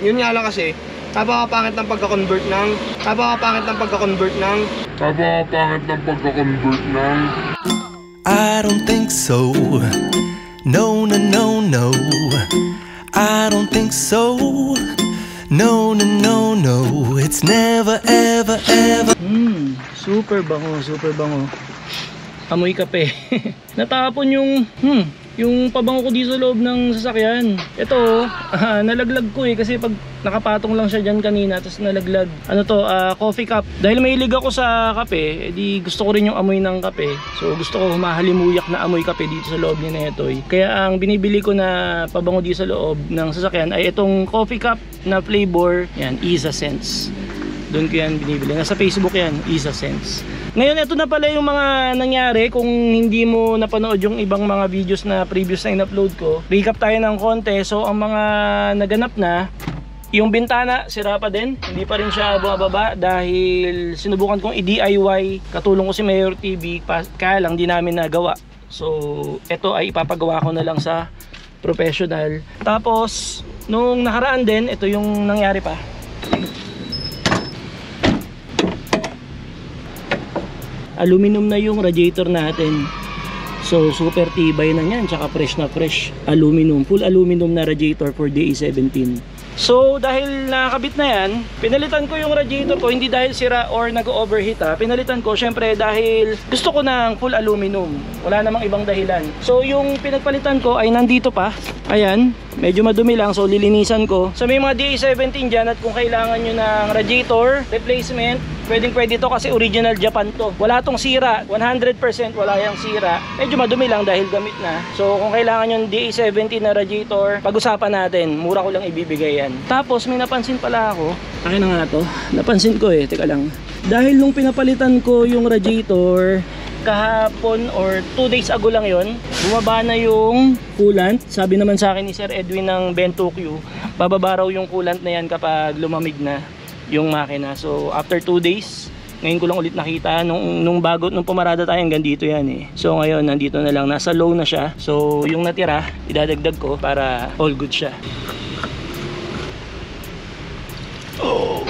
Yun nga lang kasi, napakapangit ng pagka-convert ng I don't think so. No, no, no, no. I don't think so. No, no, no, no. It's never, ever, ever. Super bango, super bango. Amoy kape. Natapon yung pabango ko dito sa loob ng sasakyan. Ito, nalaglag ko kasi pag nakapatong lang siya dyan kanina, tapos nalaglag. Ano to, coffee cup. Dahil mahilig ako sa kape, edi gusto ko rin yung amoy ng kape. So gusto ko humahalimuyak na amoy kape dito sa loob ni Netoy. Kaya ang binibili ko na pabango dito sa loob ng sasakyan ay itong coffee cup na flavor. Yan, Isa Scents. Doon ko yan binibili. Nasa Facebook yan, Isa Scents. Ngayon, ito na pala yung mga nangyari. Kung hindi mo napanood yung ibang mga videos na previous na in-upload ko, recap tayo ng konti. So, ang mga naganap na, yung bintana, sira pa din. Hindi pa rin siya bumababa dahil sinubukan kong i-DIY. Katulong ko si Mayor TV, kaya lang di namin nagawa. So, ito ay ipapagawa ko na lang sa professional. Tapos, nung nakaraan din, ito yung nangyari pa. Aluminum na yung radiator natin. So super tibay na yan, tsaka fresh na fresh aluminum, full aluminum na radiator for DE17. So dahil nakakabit na yan, pinalitan ko yung radiator ko, hindi dahil sira or nag-overheat pinalitan ko syempre dahil gusto ko ng full aluminum, wala namang ibang dahilan. So yung pinagpalitan ko ay nandito pa, ayan, medyo madumi lang, so lilinisan ko. So may mga DE17 dyan at kung kailangan nyo ng radiator replacement, pwede to kasi original Japan to. Wala tong sira, 100% wala yung sira. Medyo madumi lang dahil gamit na. So kung kailangan yung DE17 na radiator, pag-usapan natin, mura ko lang ibibigay yan. Tapos may napansin pala ako, akin na nga to, napansin ko teka lang. Dahil nung pinapalitan ko yung radiator, kahapon or 2 days ago lang yon, bumaba na yung coolant. Sabi naman sa akin ni Sir Edwin ng Bentokyo, bababa raw yung coolant na yan kapag lumamig na yung makina. So after 2 days, ngayon ko lang ulit nakita nung pumarada tayo hanggang dito yan So ngayon nandito na lang, nasa low na siya. So yung natira, idadagdag ko para all good siya. Oh.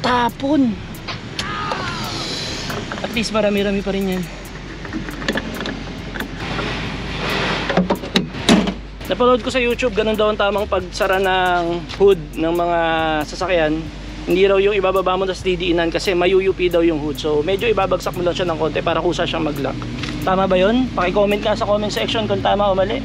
Tapon. At least marami-rami pa rin yan. Napanood ko sa YouTube, ganun daw ang tamang pagsara ng hood ng mga sasakyan. Hindi raw yung ibababa mo tapos didiinan kasi mayuyupi daw yung hood. So medyo ibabagsak mo lang siya ng konti para kusa siyang mag-lock. Tama ba yun? Paki-comment ka sa comment section kung tama o mali.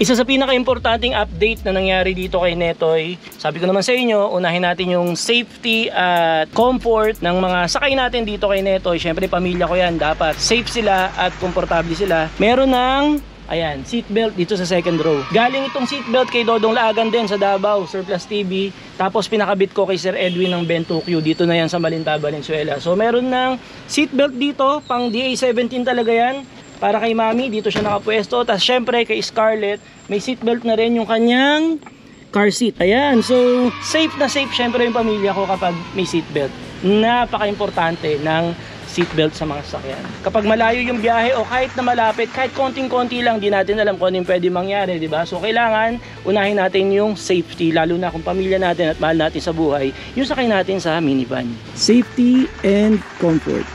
Isa sa pinaka-importanting update na nangyari dito kay Netoy, sabi ko naman sa inyo, unahin natin yung safety at comfort ng mga sakay natin dito kay Netoy. Syempre pamilya ko yan, dapat safe sila at komportable sila. Meron ng ayan, seatbelt dito sa second row. Galing itong seatbelt kay Dodong Laagan din sa Davao, Surplus TV. Tapos pinakabit ko kay Sir Edwin ng Bentokyo. Dito na yan sa Malinta, Valenzuela. So meron ng seatbelt dito, pang DA17 talaga yan. Para kay Mami, dito siya nakapwesto. Tapos syempre kay Scarlett, may seatbelt na rin yung kanyang car seat. Ayan, so safe na safe syempre yung pamilya ko kapag may seatbelt. Napaka-importante ng seatbelt sa mga sasakyan. Kapag malayo yung biyahe o kahit na malapit, kahit konting-konti lang, di natin alam kung ano yung pwede mangyari, di ba? So kailangan unahin natin yung safety, lalo na kung pamilya natin at mahal natin sa buhay, yung sakay natin sa minivan. Safety and comfort.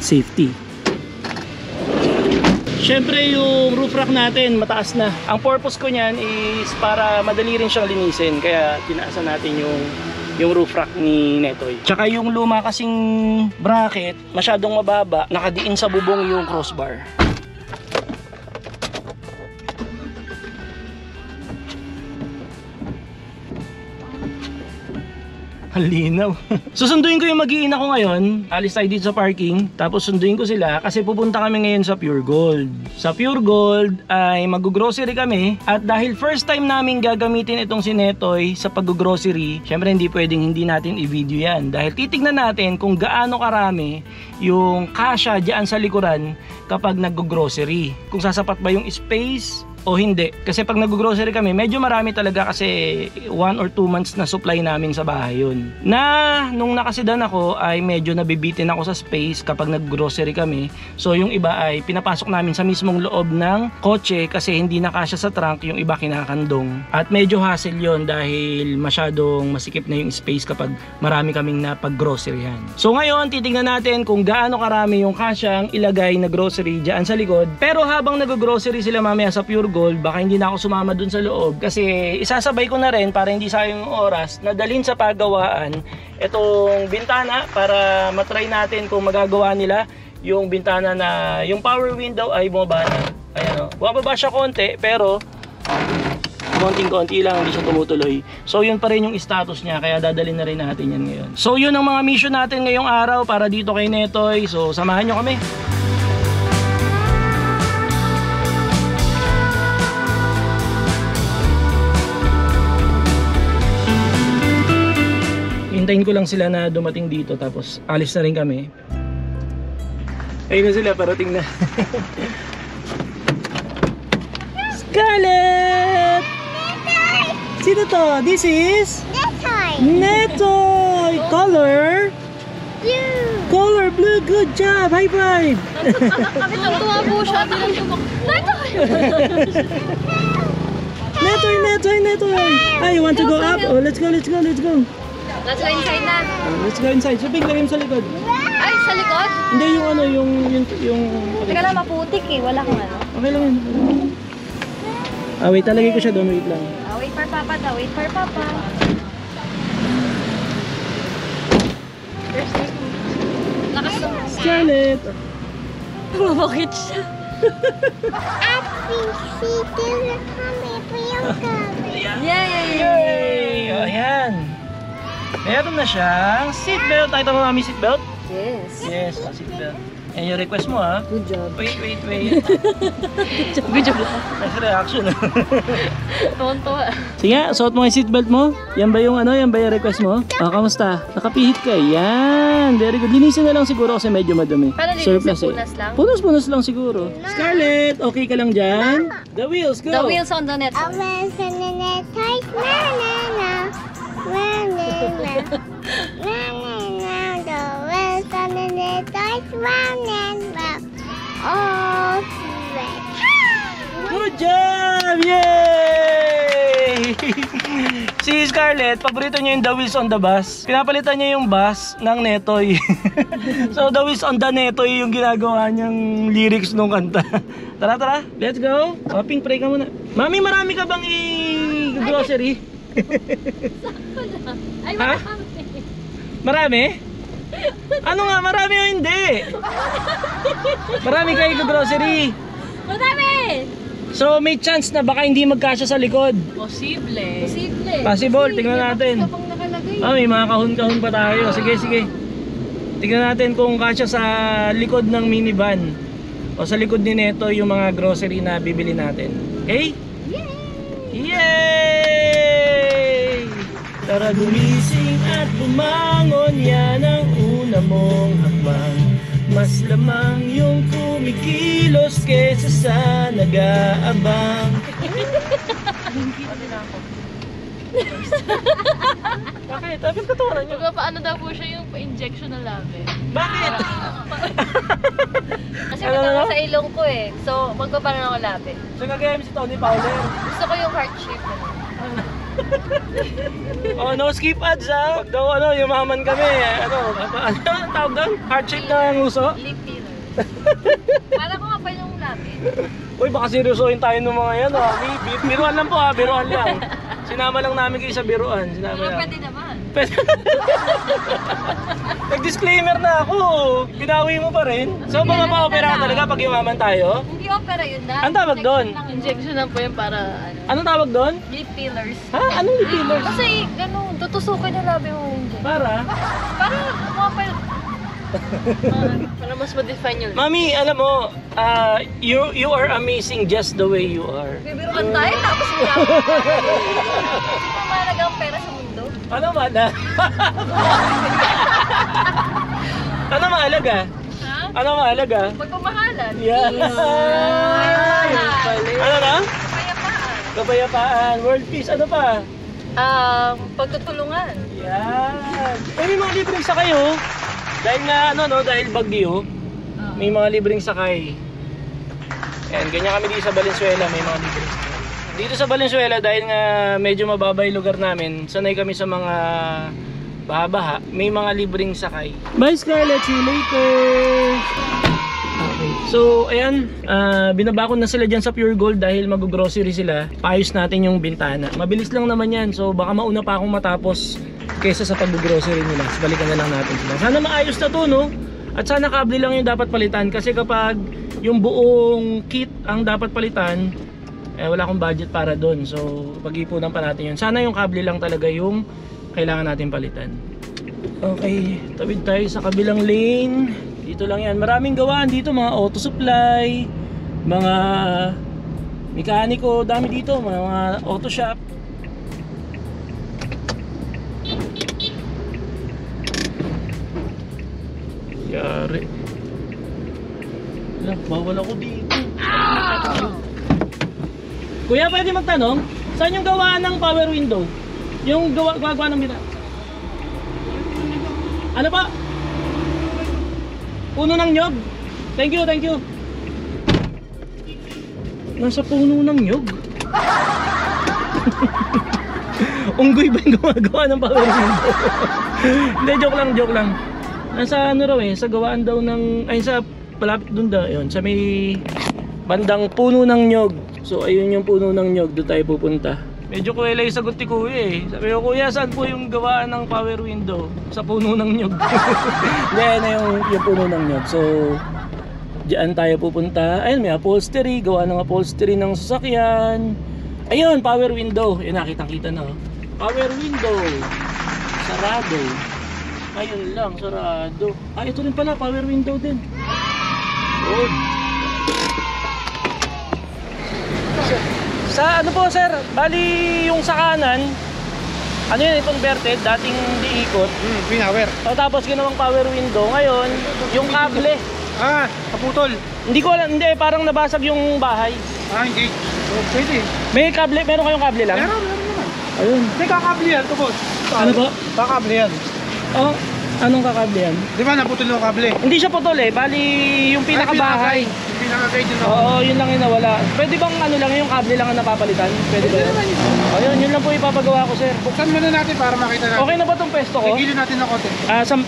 Safety. Syempre yung roof rack natin mataas na. Ang purpose ko niyan is para madali rin siyang linisin, kaya tinaasan natin yung roof rack ni Netoy. Tsaka yung luma kasing bracket, masyadong mababa, nakadiin sa bubong yung crossbar. Halinaw. Susunduin ko yung mag-iina ko ngayon. Alis tayo dito sa parking. Tapos sunduin ko sila kasi pupunta kami ngayon sa Pure Gold. Sa Pure Gold ay mag-grocery kami. At dahil first time namin gagamitin itong si Netoy sa pag-grocery, syempre hindi pwedeng hindi natin i-video yan. Dahil titignan natin kung gaano karami yung kasya dyan sa likuran kapag nag-grocery. Kung sasapat ba yung space o hindi. Kasi pag nag-grocery kami, medyo marami talaga kasi 1 or 2 months na supply namin sa bahay yun. Na nung nakasedan ako ay medyo nabibitin ako sa space kapag nag-grocery kami. So yung iba ay pinapasok namin sa mismong loob ng kotse kasi hindi nakasya sa trunk, yung iba kinakandong. At medyo hassle yun dahil masyadong masikip na yung space kapag marami kaming napag-groceryhan. So ngayon, titingnan natin kung gaano karami yung kasyang ilagay na grocery dyan sa likod. Pero habang nag-grocery sila mamaya sa Pure Gold, baka hindi na ako sumama dun sa loob kasi isasabay ko na rin para hindi sayang yung oras na dalhin sa paggawaan itong bintana para matry natin kung magagawa nila yung bintana na yung power window ay bumaba na. Ayan o, bumaba siya konti pero konting-konti lang, hindi siya tumutuloy. So yun pa rin yung status niya, kaya dadalhin na rin natin yan ngayon. So yun ang mga mission natin ngayong araw para dito kay Netoy. So samahan nyo kami. Hintayin ko lang sila na dumating dito tapos alis na rin kami. Ayun na sila, parating na. Scarlett! Sino to? This is? Netoy! Color? Blue. Color blue, good job! High five! Tuwa po siya. Netoy! Ah, you want to go up? Oh, let's go. Let's go inside na. Let's go inside. Subing lang yung sa likod. Ay, sa likod? Hindi yung ano, yung... Teka lang, maputik eh. Wala kang ano. Okay lang yun. Ah, wait, talagay ko siya doon. Wait lang. Wait for Papa daw. Wait for Papa. Lakas naman. Scarlett! Mabakit siya. Yay! O, ayan. Meron na siyang seatbelt. Nakita mo mami seatbelt? Yes. Yes, seatbelt. Yan yung request mo ha. Good job. Wait. Good job. Nice reaction. Tuwan-tuwa. Sige, suot mo yung seatbelt mo. Yan ba yung ano? Yan ba yung request mo? Ah, kamusta? Nakapihit ka. Yan. Very good. Linisin na lang siguro kasi medyo madumi. Paano linisin? Punas lang? Punas lang siguro. Scarlett, okay ka lang dyan? The wheels, go! The wheels on the net. Good job! Yay! Si Scarlett, paborito niya yung The Wheels on the Bus. Pinapalitan niya yung bus ng Netoy. So The Wheels on the Netoy yung ginagawa niyang lyrics nung kanta. Tara, let's go. Pink, pray ka muna. Mami, marami ka bang i-grocery? Ay, Ha? Marami? Ano nga, marami o hindi? Marami kayo i-grocery. Madami! So may chance na baka hindi magkasya sa likod. Posible. Possible, tingnan natin. Kapag nakalagay. May mga kahon-kahon pa tayo. Sige. Tingnan natin kung kasya sa likod ng minivan o sa likod ni Neto yung mga grocery na bibili natin. Okay? Yay! Tara gumising at bumangon, yan ang una mong hakbang. Mas lamang yung kumikilos kesa sa nag-aabang. Bakit? Bakit katuwanan nyo? Paano daw po siya yung pa-injection na labi? Bakit? Kasi matama sa ilong ko eh. So, magpaparan ako labi. So gagaya mo si Tony Fowler. Gusto ko yung heart shape. Oh, no skip ads ha. Pag daw ano, yumaman kami. Ano ang tawag doon? Heart shape na nguso? Lip filler. Para ko nga pa yung labi. Uy, baka seryosohin tayo ng mga yan ha. Biruan lang po ha, biruan lang. Sinama lang namin kayo sa biruan. Sinama lang. Pwede naman. Nag-disclaimer na ako. Binawi mo pa rin. So, mapa-opera ka talaga pag yumaman tayo? Hindi opera yun na. Anong tawag doon? Injection lang po yun para ano. Anong tawag doon? Lip fillers. Ha? Anong lip fillers? Kasi gano'n, tutusukin yung labi mo hindi. Para? Para kumapal. Para mas ma-define yung Mami, alam mo, you are amazing just the way you are. bibiruan tayo tapos wala. Hindi pa mahalaga ang pera sa mundo. Ano mahalaga? Ano mahalaga? Ha? Ano mahalaga? Pagpamahalan. Yeah. Ano na? Kapayapaan, world peace, ano pa? Pagtutulungan. Yan. May mga libreng sakay oh. Dahil nga ano no, dahil bagyo, may mga libreng sakay. Yan, ganyan kami dito sa Valenzuela, may mga libreng sakay. Dito sa Valenzuela, dahil nga medyo mababa yung lugar namin, sanay kami sa mga baha-baha, may mga libreng sakay. Bye Scarlett, see you later! Okay. So, ayan, binabakon na sila dyan sa Pure Gold dahil mag-grocery sila. Paayos natin yung bintana. Mabilis lang naman yan, so baka mauna pa akong matapos kaysa sa pag-grocery nila. So, balikan na lang natin sila. Sana maayos na to, no? At sana kable lang yung dapat palitan kasi kapag yung buong kit ang dapat palitan, wala akong budget para doon. So, pag-ipunan pa natin yun. Sana yung kable lang talaga yung kailangan natin palitan. Okay, tawid tayo sa kabilang lane. Dito lang yan. Maraming gawaan dito, mga auto supply, mga mekaniko, dami dito, mga auto shop. Yari. Wala, bawal ako dito. Kuya, pwede magtanong? Saan yung gawaan ng power window? Yung gagawa ng bina? Ano pa? Puno ng nyog. Thank you, thank you. Nasa puno ng nyog. Unggoy ba yung gumagawa ng power window? Hindi, joke lang. Nasa ano raw sa gawaan daw ng, ay sa palapit dun daw, yun, sa may bandang puno ng nyog. So ayun yung puno ng nyog, doon tayo pupunta. Medyo kuwela yung sagot ni kuya eh. Sabi ko, kuya, saan po yung gawaan ng power window? Sa puno ng nyog. Hindi, na yung puno ng nyog. So, diyan tayo pupunta. Ayun, may upholstery. Gawa ng upholstery ng sasakyan. Ayun, power window. Yun, nakitang-kita na. Oh. Power window. Sarado. Ayun lang, sarado. Ah, ito rin pala, power window din. Good. Sa ano po sir, bali yung sa kanan, ano yun, converted, dating diikot. Pinawer. O, tapos ginawang power window. Ngayon, yung kable. Kaputol. Hindi ko alam, hindi, parang nabasag yung bahay. Hindi. Pwede. May kable, meron kayong kable lang? Meron naman. Ayun. Hindi, kakable yan, tubos. Ano po? Kakable yan. Oh, anong kakable yan? Di ba naputol yung kable? Hindi siya putol eh, bali yung pinakabahay. Yung pinaka-guide yun. Oo, yun lang yung nawala. Pwede bang ano lang yung kable lang ang napapalitan? Pwede ba yun? Ayun, yun lang po ipapagawa ko sir. Buksan muna natin para makita natin. Okay na ba tong pesto ko? Gigilin natin ng konti.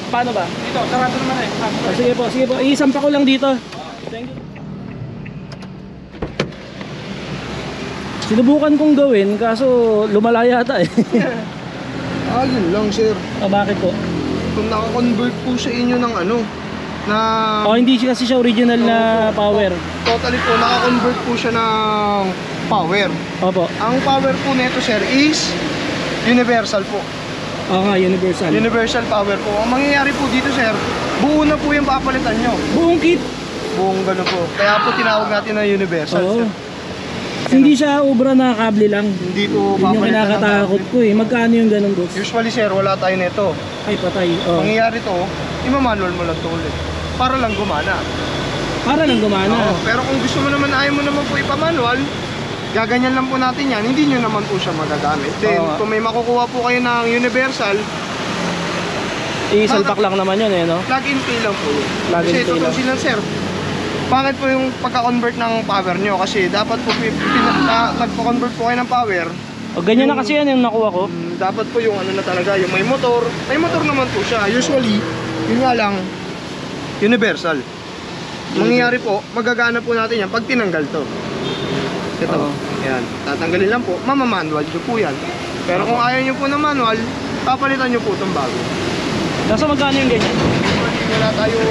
Paano ba? Dito, sarado naman eh. Sige po. Isampa ko lang dito. Thank you. Sinubukan kong gawin kaso lumalaya yata eh. Yun lang sir. Bakit po? Kung naka-convert po sa inyo ng ano, na... Hindi kasi siya original na power. Totally po, naka-convert po siya ng power. Opo. Ang power po nito sir is universal po. Oo nga, universal. Universal power po. Ang mangyayari po dito sir, buo na po yung papalitan nyo. Buong kit? Buong gano'n po. Kaya po tinawag natin na universal sir. Hindi siya obra na kable lang. Hindi po Yun yung papalitan ng kinakatakot kable. ko eh. Magkano yung ganun boss? Usually sir, wala tayo nito. Ay patay. Mangyayari to, ima-manual mo lang to ulit. Para lang gumana. Para lang gumana. Pero kung gusto mo naman, ayaw mo naman po ipa-manual, gaganyan lang po natin yan, hindi nyo naman po siya magagamit. Then, kung may makukuha po kayo ng universal, isalpak lang naman yun eh, no? plug-in play lang po yun. Plug and Kasi play ito lang. po sila sir. Bakit po yung pagka-convert ng power nyo? Kasi dapat po, nagpa-convert po kayo ng power, O ganyan na kasi yan yung nakuha ko. dapat po yung ano na talaga, yung may motor. May motor naman po siya. Usually, yun nga lang, universal. Mangyayari po, magagana po natin yan pag tinanggal to. Ito, yan. Tatanggalin lang po, mamamanual nyo po yan. Pero kung ayaw nyo po na manual, papalitan nyo po itong bago. Nasa magkano yung ganyan? Wala tayong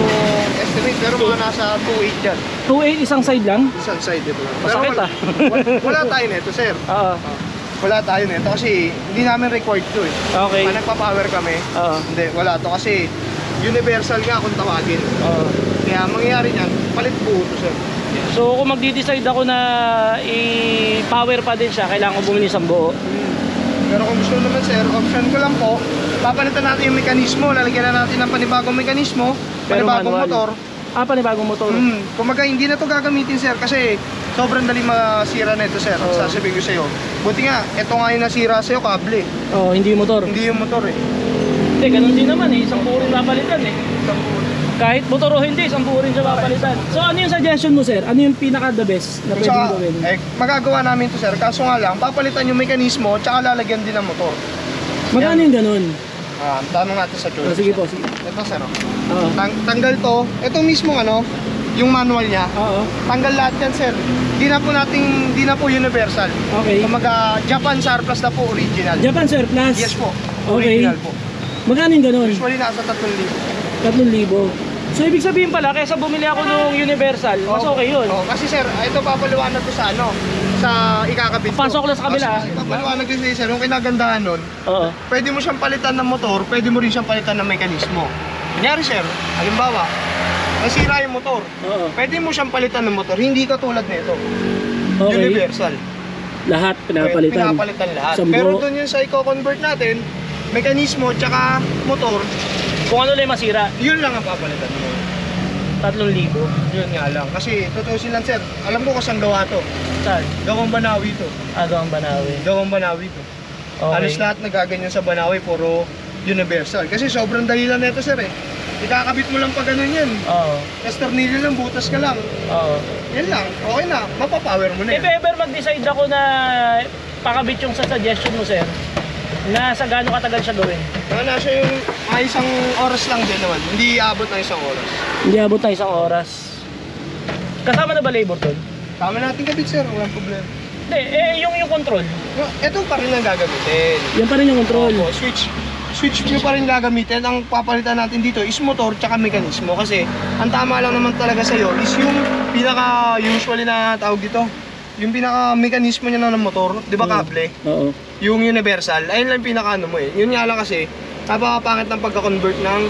estimate, pero mga nasa 2.8 yan. 2.8 isang side lang? Isang side ito lang. Masakit, wala, wala tayo nito, sir. Oo. Wala tayo nito kasi hindi namin required to eh. Okay. Pag nagpa-power kami, Oo. hindi, wala to kasi universal nga kung tawagin. Oo. Kaya mangyayari niyan, palit buo to, sir. So kung magdi-decide ako na i-power pa din siya, kailangan ko bumili isang buo. Pero kung gusto naman, sir, option ko lang po, papalitan natin yung mekanismo, lalagyan na natin ng panibagong mekanismo, Pero panibagong manual. motor. Panibagong motor. Kumaga hindi na to gagamitin, sir, kasi sobrang dali masira na ito, sir. Oo. Sasabihin ko sa'yo. Buti nga, ito nga yung nasira sa'yo, kable. Oo, hindi motor. Hindi yung motor eh. Hindi, ganun din naman eh. Isang buo rin papalitan eh. Kahit motor o hindi, isang buo rin siya papalitan. So ano yung suggestion mo, sir? Ano yung pinaka the best na pwedeng Tsaka, gawin? magagawa namin to, sir. Kaso nga lang, papalitan yung mekanismo, tsaka lalagyan din ng motor. Magkano yung ganun? Tanong natin sa Joel. Sige po, sige. Ito, sir. Oo. Tanggal to. Ito mismo yung manual niya. Oo. Tanggal lahat yan, sir. Di na po universal. Okay. Kumaga, Japan surplus na po, original. Japan surplus? Yes po. Okay. Original po. Magkano yung ganun? Usually nasa 3,000. 3,000. So ibig sabihin pala, kaysa bumili ako ng universal, mas okay yun. Kasi sir, ito papaliwanag ko sa sa ikakabit ko. Pasok lang sa kabila. Papaliwanag ko sir, yung kinagandahan nun, Oo. pwede mo siyang palitan ng motor, pwede mo rin siyang palitan ng mekanismo. Kunyari sir, halimbawa, nasira yung motor, Oo. pwede mo siyang palitan ng motor, hindi katulad nito. Okay. Universal. Lahat pinapalitan. Pinapalitan lahat. Isang Pero buo. doon yung sa i-convert natin, mekanismo tsaka motor, Kung ano lang yung masira, yun lang ang papalitan mo. 3,000. Yun nga lang. Kasi tutusin lang sir, alam ko kasang gawa to. Saan? Gawang Banawi to. Agawang Banawi. Gawang Banawi to. Okay. Alos lahat nagaganyan sa Banawi, puro universal. Kasi sobrang dali lang nito sir eh. Ikakabit mo lang pa ganun yan. Oo. Tapos tornilyo lang, butas ka lang. Oo. Yan lang, okay na. Mapapower mo na If yan. ever mag-decide ako na pakabit yung sa suggestion mo, sir, na sa gaano katagal siya gawin? Nasa yung may isang oras lang din naman. Hindi aabot ng isang oras. Hindi abot na isang oras. Kasama na ba labor doon? Tama natin kabit sir, walang problema. Hindi, yung control. Ito pa rin ang gagamitin. Yan pa rin yung control. Opo, switch nyo pa rin gagamitin. Ang papalitan natin dito is motor tsaka mekanismo. Kasi ang tama lang naman talaga sa'yo is yung pinaka usually na tawag dito. Yung pinaka mekanismo niya ng motor, di ba kable? Oo. Yung universal, ayun lang yung pinaka ano mo eh. Yun nga lang kasi, napakapangit ng pagka-convert ng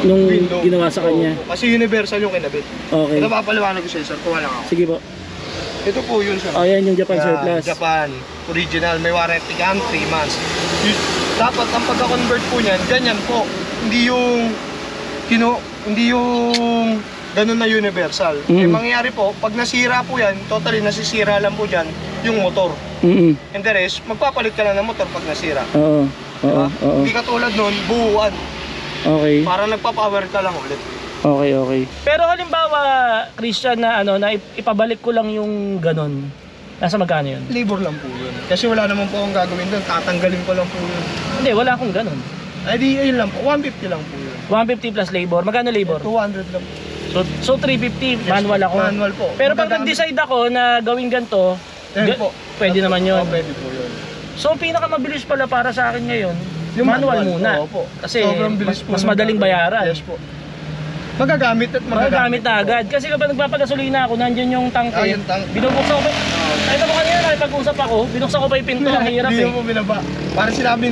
Nung window. ginawa sa kanya. Oo, kasi universal yung kinabit. Okay. Ito papaliwanag ko sa'yo sir, kuha lang ako. Sige po. Ito po yun sir. Oh, yan yung Japan Yan, surplus. Japan, original, may warranty ka, 3 months. Dapat ang pagka-convert po niyan, ganyan po. Hindi yung ganun na universal. Eh mangyayari po, pag nasira po yan, totally nasisira lang po dyan yung motor. And the rest, magpapalit ka lang ng motor pag nasira. Oo. Oo. Diba? Oo. Hindi katulad nun, buuan. Okay. Para nagpa-power ka lang ulit. Okay, okay. Pero halimbawa, Christian, na ipabalik ko lang yung ganon. Nasa magkano yun? Labor lang po yun. Kasi wala naman po akong gagawin doon, tatanggalin ko lang po yun. Hindi, wala akong ganon. Ay di, ayun lang po, 150 lang po yun. 150 plus labor. Magkano labor? 200 lang po. So 350, manual ako. Manual po. Pero pag nag-decide ako na gawin ganito, Ayun po. pwede naman yun. Oh, pwede po yun. So ang pinakamabilis pala para sa akin ngayon, yung manual muna. Opo. Kasi Sobrang bilis mas po madaling ng- bayaran. Yes po. Magagamit at Magagamit na po. agad. Kasi kapag nagpapagasolina ako, nandyan yung tanke. Ah, yung tank. Binubuksan ko pa. Kahit mo kanina, nakipag-usap ako, binuksan ko pa yung pinto. Ang hirap Hindi eh. mo binaba. Parang sinabi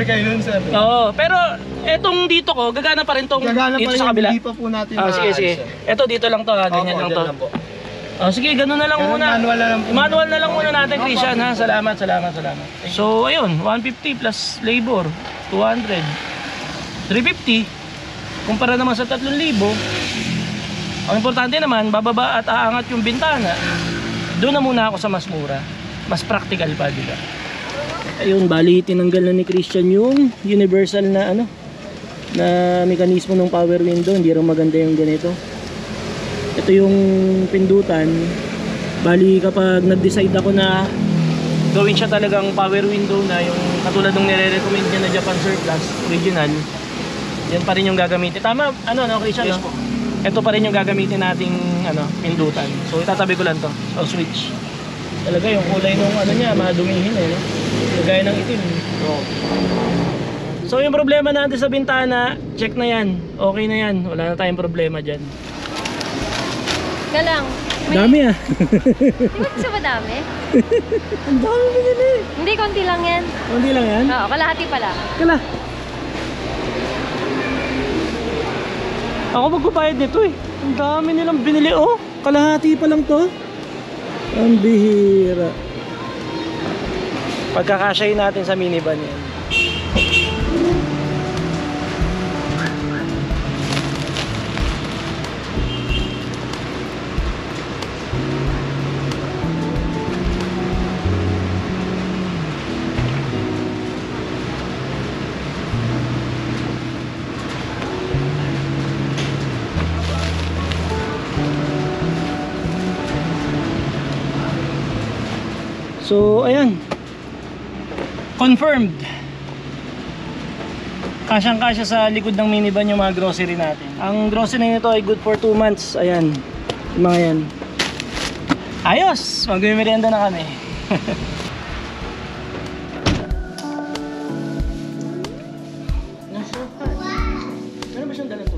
kay nun sir. Oo, pero etong dito ko, gagana pa rin tong Gagana pa dito rin, sa kabila. hindi pa po natin Sige, sige. Eto dito lang to, ganyan lang to. po. Sige, ganun na lang Ganun, muna. manual na lang po. Manual na lang muna natin, Christian, ha? Salamat. So, ayun, 150 plus labor, 200. 350. Kumpara naman sa 3,000. Ang importante naman, bababa at aangat yung bintana. Doon na muna ako sa mas mura. Mas practical pa, di ba? Ayun, bali tinanggal na ni Christian yung universal na na mekanismo ng power window. Hindi rin maganda yung ganito. Ito yung pindutan. Bali kapag nag-decide ako na gawin siya talagang power window na yung katulad ng nire-recommend niya na Japan surplus original, yan pa rin yung gagamitin. Tama, Christian? Yes po. Ito pa rin yung gagamitin nating pindutan. So itatabi ko lang to. So switch. Talaga yung kulay nung niya, madumihin no? Gaya ng itim. So yung problema natin sa bintana, check na yan. Okay na yan. Wala na tayong problema dyan. Ka lang. Dami ah. Di ba gusto ba dami? Ang dami binili. Hindi, konti lang yan. Hindi lang yan? Oo, kalahati pala. Kala. Ako magbabayad nito eh. Ang dami nilang binili oh. Kalahati pa lang to. Ang bihira. Pagkakasyahin natin sa minivan yan. So, ayan. Confirmed. Kasyang-kasya sa likod ng minivan yung mga grocery natin. Ang grocery nito ay good for 2 months. Ayan. Yung mga yan. Ayos! Mag-merienda na kami. Meron ba siyang dala to?